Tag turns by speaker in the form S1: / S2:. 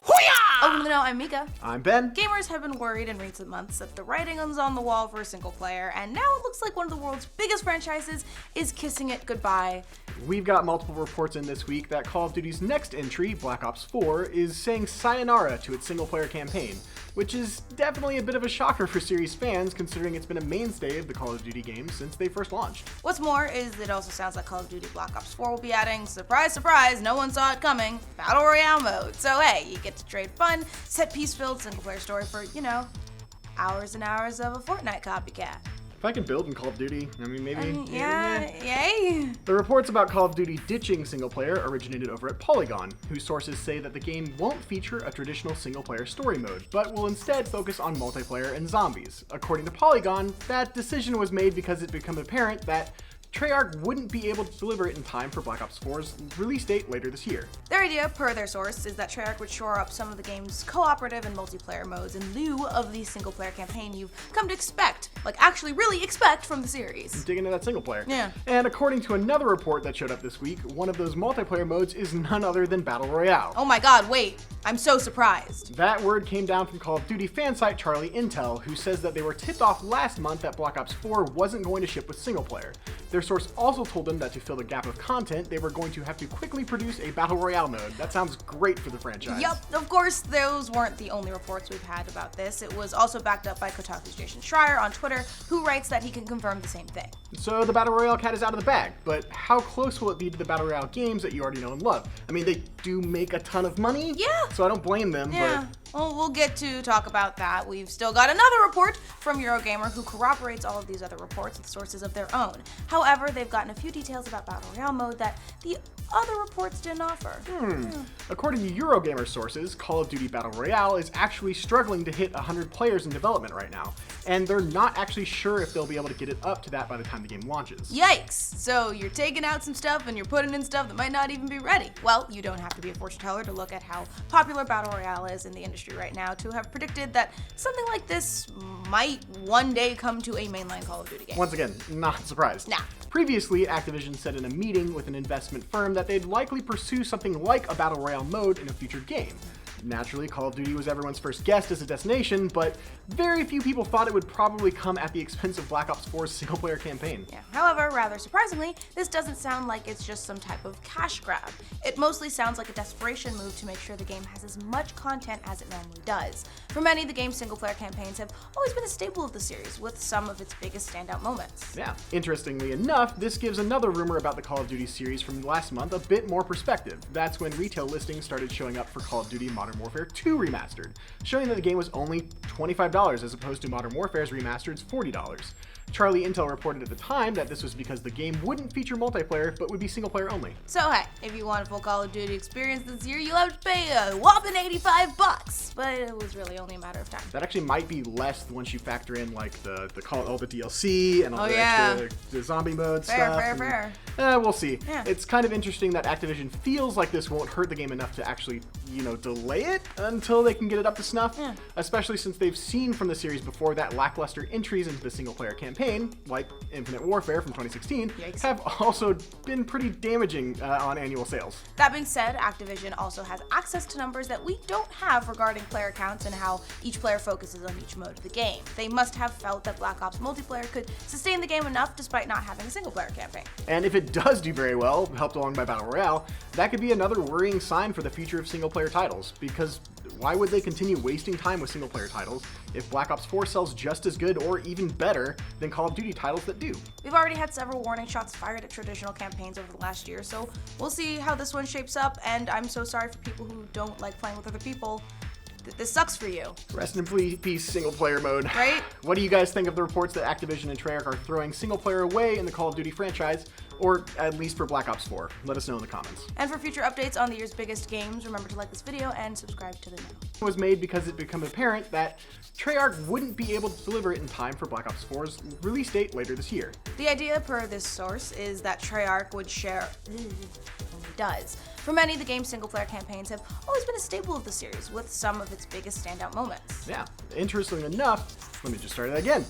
S1: Welcome to the Know, I'm Mica.
S2: I'm Ben.
S1: Gamers have been worried in recent months that the writing was on the wall for a single player, and now it looks like one of the world's biggest franchises is kissing it goodbye.
S2: We've got multiple reports in this week that Call of Duty's next entry, Black Ops 4, is saying sayonara to its single-player campaign, which is definitely a bit of a shocker for series fans considering it's been a mainstay of the Call of Duty games since they first launched.
S1: What's more is it also sounds like Call of Duty Black Ops 4 will be adding, surprise, surprise, no one saw it coming, Battle Royale mode. So hey, you get to trade fun, set-piece-filled single-player story for, hours and hours of a Fortnite copycat.
S2: If I can build in Call of Duty, maybe.
S1: Yay.
S2: The reports about Call of Duty ditching single-player originated over at Polygon, whose sources say that the game won't feature a traditional single-player story mode, but will instead focus on multiplayer and zombies. According to Polygon, that decision was made because it became apparent that Treyarch wouldn't be able to deliver it in time for Black Ops 4's release date later this year.
S1: Their idea, per their source, is that Treyarch would shore up some of the game's cooperative and multiplayer modes in lieu of the single-player campaign you've come to expect, actually really expect from the series.
S2: Dig into that single player.
S1: Yeah.
S2: And according to another report that showed up this week, one of those multiplayer modes is none other than Battle Royale.
S1: Oh my god, wait, I'm so surprised.
S2: That word came down from Call of Duty fan site Charlie Intel, who says that they were tipped off last month that Black Ops 4 wasn't going to ship with single player. Their source also told them that to fill the gap of content, they were going to have to quickly produce a Battle Royale mode. That sounds great for the franchise.
S1: Yup, of course, those weren't the only reports we've had about this. It was also backed up by Kotaku's Jason Schreier on Twitter, who writes that he can confirm the same thing.
S2: So the Battle Royale cat is out of the bag, but how close will it be to the Battle Royale games that you already know and love? They do make a ton of money,
S1: Yeah.
S2: So I don't blame them,
S1: Yeah.
S2: but...
S1: Well, we'll get to talk about that. We've still got another report from Eurogamer who corroborates all of these other reports with sources of their own. However, they've gotten a few details about Battle Royale mode that the other reports didn't offer.
S2: According to Eurogamer sources, Call of Duty Battle Royale is actually struggling to hit 100 players in development right now, and they're not actually sure if they'll be able to get it up to that by the time the game launches.
S1: Yikes! So you're taking out some stuff and you're putting in stuff that might not even be ready. Well, you don't have to be a fortune teller to look at how popular Battle Royale is in the industry right now to have predicted that something like this might one day come to a mainline Call of Duty game.
S2: Once again, not surprised.
S1: Nah.
S2: Previously, Activision said in a meeting with an investment firm that they'd likely pursue something like a Battle Royale mode in a future game. Naturally, Call of Duty was everyone's first guess as a destination, but very few people thought it would probably come at the expense of Black Ops 4's single-player campaign.
S1: Yeah. However, rather surprisingly, this doesn't sound like it's just some type of cash grab. It mostly sounds like a desperation move to make sure the game has as much content as it normally does. For many, the game's single-player campaigns have always been a staple of the series, with some of its biggest standout moments.
S2: Yeah. Interestingly enough, this gives another rumor about the Call of Duty series from last month a bit more perspective. That's when retail listings started showing up for Call of Duty Modern Warfare 2 Remastered, showing that the game was only $25 as opposed to Modern Warfare's Remastered's $40. Charlie Intel reported at the time that this was because the game wouldn't feature multiplayer, but would be single-player only.
S1: So hey, if you want a full Call of Duty experience this year, you'll have to pay a whopping $85, but it was really only a matter of time.
S2: That actually might be less once you factor in all the DLC and all the extra the zombie mode stuff.
S1: Fair.
S2: We'll see.
S1: Yeah.
S2: It's kind of interesting that Activision feels like this won't hurt the game enough to actually, delay it until they can get it up to snuff.
S1: Yeah.
S2: Especially since they've seen from the series before that lackluster entries into the single-player campaign, like Infinite Warfare from 2016,
S1: Yikes.
S2: have also been pretty damaging on annual sales.
S1: That being said, Activision also has access to numbers that we don't have regarding player counts and how each player focuses on each mode of the game. They must have felt that Black Ops multiplayer could sustain the game enough despite not having a single-player campaign.
S2: And if it does do very well, helped along by Battle Royale, that could be another worrying sign for the future of single-player titles, because why would they continue wasting time with single-player titles if Black Ops 4 sells just as good or even better than Call of Duty titles that do?
S1: We've already had several warning shots fired at traditional campaigns over the last year, so we'll see how this one shapes up, and I'm so sorry for people who don't like playing with other people. This sucks for you.
S2: Rest in peace, single-player mode.
S1: Right?
S2: What do you guys think of the reports that Activision and Treyarch are throwing single-player away in the Call of Duty franchise, or at least for Black Ops 4? Let us know in the comments.
S1: And for future updates on the year's biggest games, remember to like this video and subscribe to the Know.
S2: It was made because it became apparent that Treyarch wouldn't be able to deliver it in time for Black Ops 4's release date later this year.
S1: The idea, per this source, is that Treyarch would share... only does. For many, the game's single-player campaigns have always been a staple of the series, with some of its biggest standout moments.
S2: Yeah, interestingly enough, let me just start it again.